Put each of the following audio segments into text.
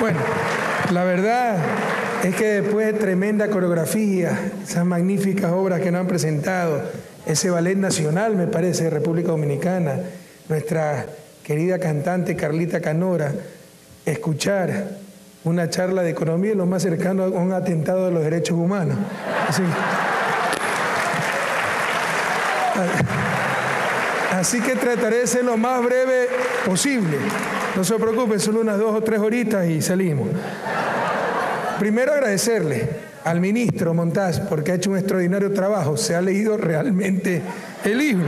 Bueno, la verdad es que después de tremenda coreografía, esas magníficas obras que nos han presentado, ese ballet nacional, me parece, de República Dominicana, nuestra querida cantante Carlita Canora, escuchar una charla de economía es lo más cercano a un atentado de los derechos humanos. Así que trataré de ser lo más breve posible. No se preocupen, solo unas 2 o 3 horitas y salimos. Primero agradecerle al ministro Montaz porque ha hecho un extraordinario trabajo. Se ha leído realmente el libro.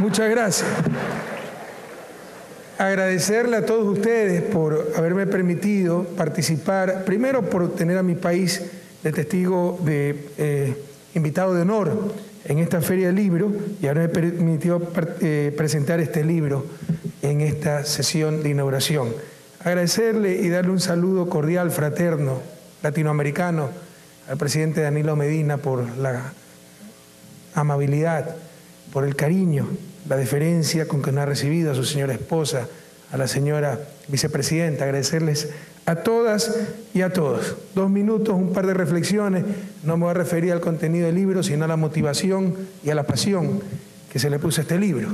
Muchas gracias. Agradecerle a todos ustedes por haberme permitido participar, primero por tener a mi país de testigo de invitado de honor en esta Feria del Libro y haberme permitido presentar este libro en esta sesión de inauguración. Agradecerle y darle un saludo cordial, fraterno, latinoamericano al presidente Danilo Medina por la amabilidad, por el cariño, la deferencia con que nos ha recibido, a su señora esposa, a la señora vicepresidenta. Agradecerles a todas y a todos. 2 minutos, un par de reflexiones. No me voy a referir al contenido del libro, sino a la motivación y a la pasión que se le puso a este libro.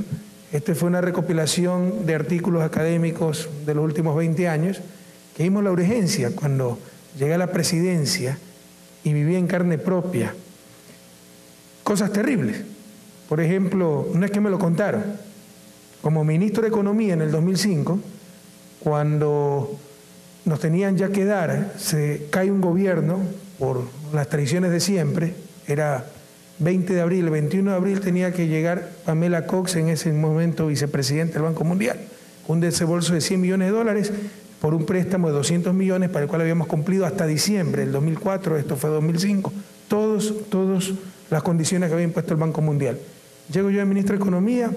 Este fue una recopilación de artículos académicos de los últimos 20 años que vimos la urgencia cuando llegué a la presidencia y viví en carne propia cosas terribles. Por ejemplo, no es que me lo contaron, como ministro de Economía en el 2005, cuando nos tenían ya que dar, se cae un gobierno por las tradiciones de siempre, era 20 de abril, el 21 de abril tenía que llegar Pamela Cox, en ese momento vicepresidente del Banco Mundial, un desembolso de $100 millones por un préstamo de 200 millones para el cual habíamos cumplido hasta diciembre del 2004, esto fue 2005, todas las condiciones que había impuesto el Banco Mundial. Llego yo de ministro de Economía,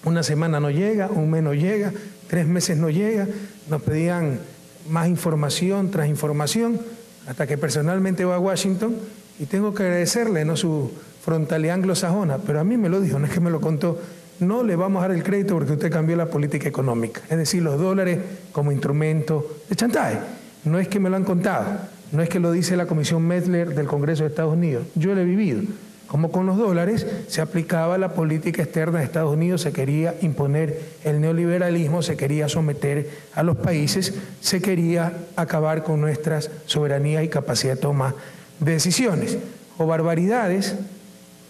una semana no llega, un mes no llega, 3 meses no llega, nos pedían más información tras información, hasta que personalmente voy a Washington y tengo que agradecerle, no su frontalidad anglosajona, pero a mí me lo dijo, no es que me lo contó, no le vamos a dar el crédito porque usted cambió la política económica, es decir, los dólares como instrumento de chantaje. No es que me lo han contado, no es que lo dice la Comisión Metzler del Congreso de Estados Unidos, yo lo he vivido. Como con los dólares se aplicaba la política externa de Estados Unidos, se quería imponer el neoliberalismo, se quería someter a los países, se quería acabar con nuestras soberanías y capacidad de toma de decisiones. O barbaridades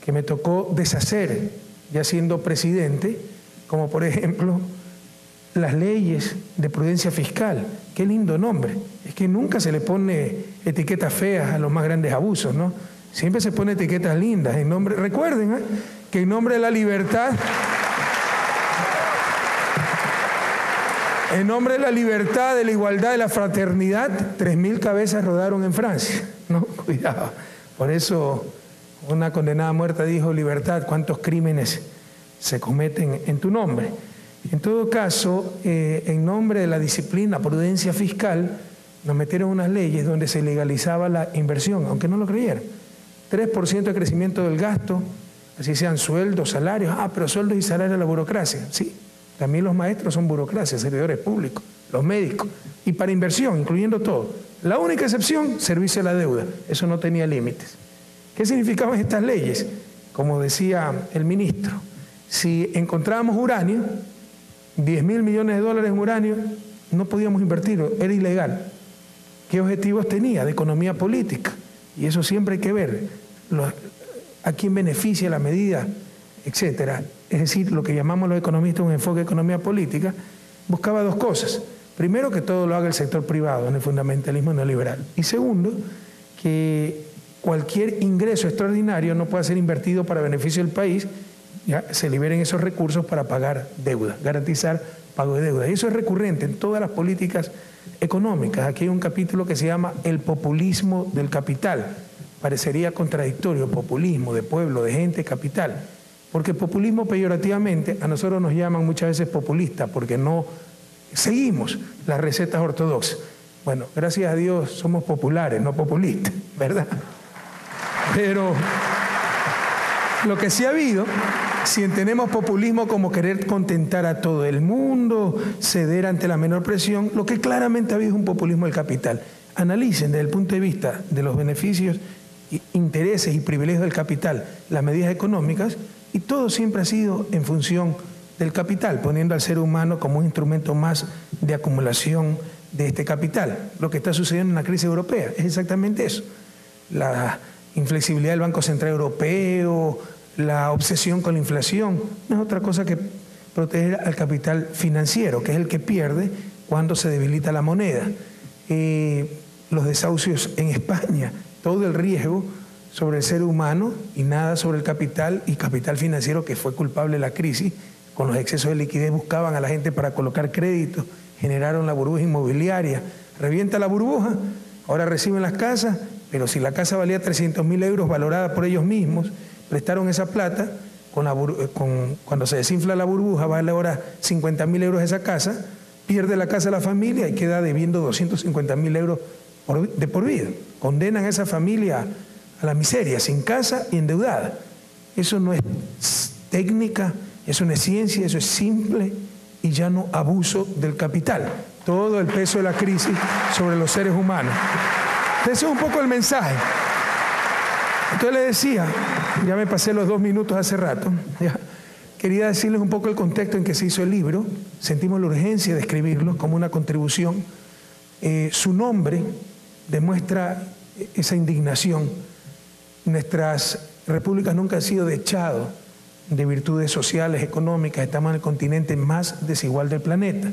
que me tocó deshacer ya siendo presidente, como por ejemplo las leyes de prudencia fiscal. Qué lindo nombre. Es que nunca se le pone etiquetas feas a los más grandes abusos, ¿no? Siempre se pone etiquetas lindas. En nombre, recuerden que en nombre de la libertad, en nombre de la libertad, de la igualdad, de la fraternidad, 3.000 cabezas rodaron en Francia. No, cuidado. Por eso una condenada muerta dijo: libertad, ¿cuántos crímenes se cometen en tu nombre? En todo caso, en nombre de la disciplina, prudencia fiscal, nos metieron unas leyes donde se legalizaba la inversión, aunque no lo creyeran. 3% de crecimiento del gasto, así sean sueldos, salarios. Pero sueldos y salarios de la burocracia. Sí, también los maestros son burocracia, servidores públicos, los médicos. Y para inversión, incluyendo todo. La única excepción, servicio a la deuda. Eso no tenía límites. ¿Qué significaban estas leyes? Como decía el ministro, si encontrábamos uranio, 10.000 millones de dólares en uranio, no podíamos invertirlo, era ilegal. ¿Qué objetivos tenía? De economía política. Y eso siempre hay que ver a quién beneficia la medida, etcétera. Es decir, lo que llamamos los economistas un enfoque de economía política, buscaba 2 cosas. Primero, que todo lo haga el sector privado en el fundamentalismo neoliberal. Y segundo, que cualquier ingreso extraordinario no pueda ser invertido para beneficio del país, ya se liberen esos recursos para pagar deuda, garantizar pago de deuda. Y eso es recurrente en todas las políticas económicas. Aquí hay un capítulo que se llama el populismo del capital. Parecería contradictorio, populismo de pueblo, de gente, capital. Porque populismo peyorativamente a nosotros nos llaman muchas veces populistas porque no seguimos las recetas ortodoxas. Bueno, gracias a Dios somos populares, no populistas, ¿verdad? Pero lo que sí ha habido si entendemos populismo como querer contentar a todo el mundo, ceder ante la menor presión, lo que claramente ha habido es un populismo del capital. Analicen desde el punto de vista de los beneficios, intereses y privilegios del capital las medidas económicas, y todo siempre ha sido en función del capital, poniendo al ser humano como un instrumento más de acumulación de este capital. Lo que está sucediendo en la crisis europea es exactamente eso. La inflexibilidad del Banco Central Europeo, la obsesión con la inflación, no es otra cosa que proteger al capital financiero, que es el que pierde cuando se debilita la moneda. Los desahucios en España, todo el riesgo sobre el ser humano y nada sobre el capital y capital financiero, que fue culpable de la crisis. Con los excesos de liquidez buscaban a la gente para colocar créditos, generaron la burbuja inmobiliaria, revienta la burbuja, ahora reciben las casas, pero si la casa valía 300.000 euros valorada por ellos mismos, prestaron esa plata, cuando se desinfla la burbuja vale ahora 50.000 euros esa casa, pierde la casa la familia y queda debiendo 250.000 euros de por vida. Condenan a esa familia a la miseria, sin casa y endeudada. Eso no es técnica, eso no es ciencia, eso es simple y llano abuso del capital. Todo el peso de la crisis sobre los seres humanos. Ese es un poco el mensaje. Entonces le decía, ya me pasé los 2 minutos hace rato, ya, quería decirles un poco el contexto en que se hizo el libro. Sentimos la urgencia de escribirlo como una contribución. Su nombre demuestra esa indignación. Nuestras repúblicas nunca han sido dechadas de virtudes sociales, económicas. Estamos en el continente más desigual del planeta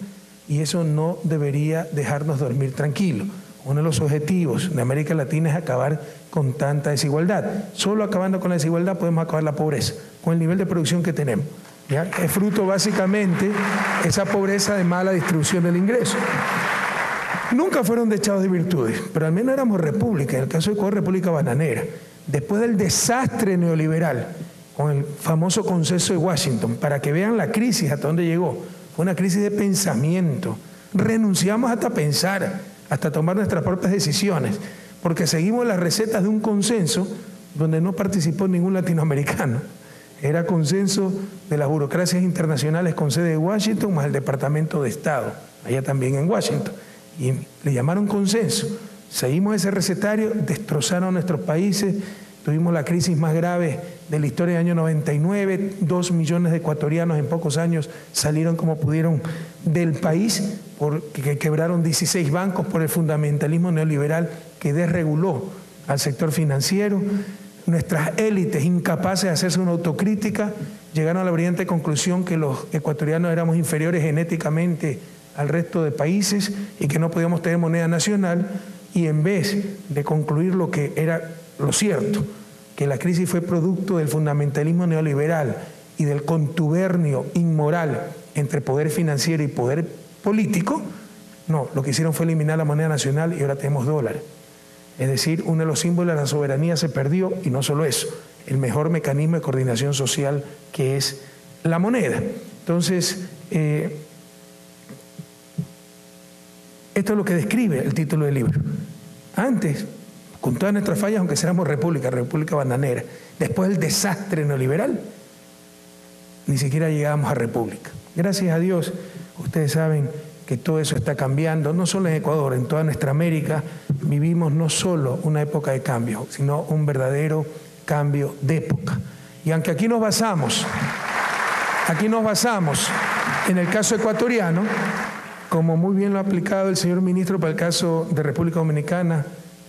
y eso no debería dejarnos dormir tranquilos. Uno de los objetivos de América Latina es acabar con tanta desigualdad. Solo acabando con la desigualdad podemos acabar la pobreza, con el nivel de producción que tenemos. ¿Ya? Es fruto básicamente esa pobreza de mala distribución del ingreso. Nunca fueron dechados de virtudes, pero al menos éramos república, en el caso de Ecuador, república bananera. Después del desastre neoliberal, con el famoso consenso de Washington, para que vean la crisis hasta dónde llegó, fue una crisis de pensamiento. Renunciamos hasta pensar, hasta tomar nuestras propias decisiones, porque seguimos las recetas de un consenso donde no participó ningún latinoamericano. Era consenso de las burocracias internacionales con sede de Washington más el Departamento de Estado, allá también en Washington. Y le llamaron consenso. Seguimos ese recetario, destrozaron nuestros países, tuvimos la crisis más grave de la historia del año 99, 2 millones de ecuatorianos en pocos años salieron como pudieron del país, porque quebraron 16 bancos por el fundamentalismo neoliberal que desreguló al sector financiero. Nuestras élites, incapaces de hacerse una autocrítica, llegaron a la brillante conclusión que los ecuatorianos éramos inferiores genéticamente al resto de países y que no podíamos tener moneda nacional, y en vez de concluir lo que era lo cierto, que la crisis fue producto del fundamentalismo neoliberal y del contubernio inmoral entre poder financiero y poder político, no, lo que hicieron fue eliminar la moneda nacional y ahora tenemos dólares. Es decir, uno de los símbolos de la soberanía se perdió, y no solo eso, el mejor mecanismo de coordinación social que es la moneda. Entonces, esto es lo que describe el título del libro. Antes, con todas nuestras fallas, aunque seamos república bananera, después del desastre neoliberal, ni siquiera llegábamos a república. Gracias a Dios, ustedes saben que todo eso está cambiando, no solo en Ecuador, en toda nuestra América vivimos no solo una época de cambio, sino un verdadero cambio de época. Y aunque aquí nos basamos en el caso ecuatoriano, como muy bien lo ha aplicado el señor ministro para el caso de República Dominicana,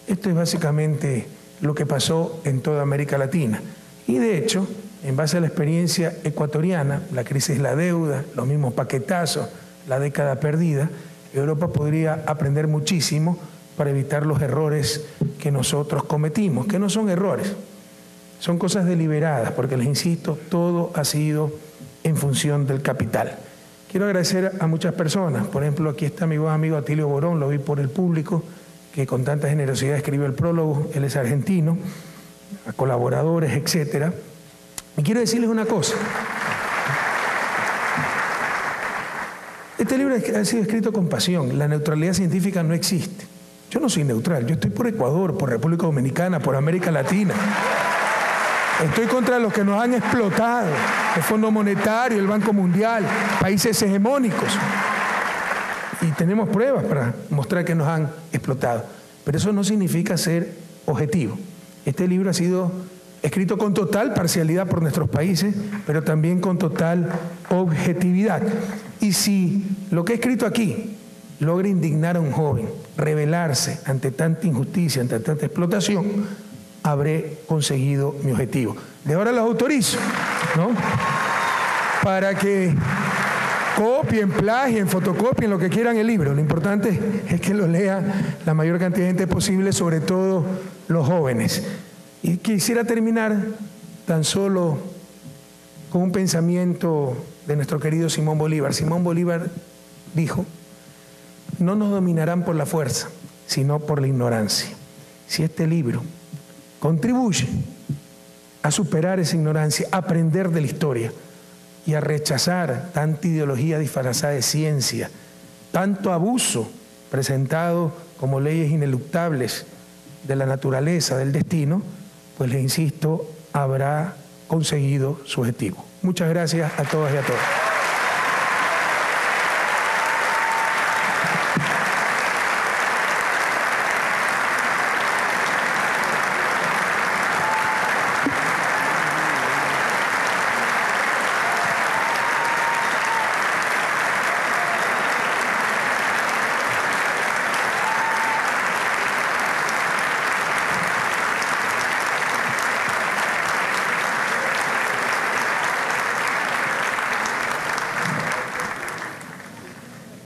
esto es básicamente lo que pasó en toda América Latina. Y de hecho, en base a la experiencia ecuatoriana, la crisis de la deuda, los mismos paquetazos, la década perdida, Europa podría aprender muchísimo para evitar los errores que nosotros cometimos, que no son errores, son cosas deliberadas, porque les insisto, todo ha sido en función del capital. Quiero agradecer a muchas personas, por ejemplo, aquí está mi buen amigo Atilio Borón, lo vi por el público, que con tanta generosidad escribió el prólogo, él es argentino, a colaboradores, etcétera. Y quiero decirles una cosa. Este libro ha sido escrito con pasión. La neutralidad científica no existe. Yo no soy neutral, yo estoy por Ecuador, por República Dominicana, por América Latina. Estoy contra los que nos han explotado. el Fondo Monetario, el Banco Mundial, países hegemónicos. Y tenemos pruebas para mostrar que nos han explotado. Pero eso no significa ser objetivo. Este libro ha sido escrito con total parcialidad por nuestros países, pero también con total objetividad. Y si lo que he escrito aquí logra indignar a un joven, rebelarse ante tanta injusticia, ante tanta explotación, habré conseguido mi objetivo. De ahora los autorizo, ¿no?, para que copien, plagien, fotocopien, lo que quieran el libro. Lo importante es que lo lea la mayor cantidad de gente posible, sobre todo los jóvenes. Y quisiera terminar tan solo con un pensamiento de nuestro querido Simón Bolívar. Simón Bolívar dijo: no nos dominarán por la fuerza, sino por la ignorancia. Si este libro contribuye a superar esa ignorancia, a aprender de la historia y a rechazar tanta ideología disfrazada de ciencia, tanto abuso presentado como leyes ineluctables de la naturaleza, del destino, pues les insisto, habrá conseguido su objetivo. Muchas gracias a todas y a todos.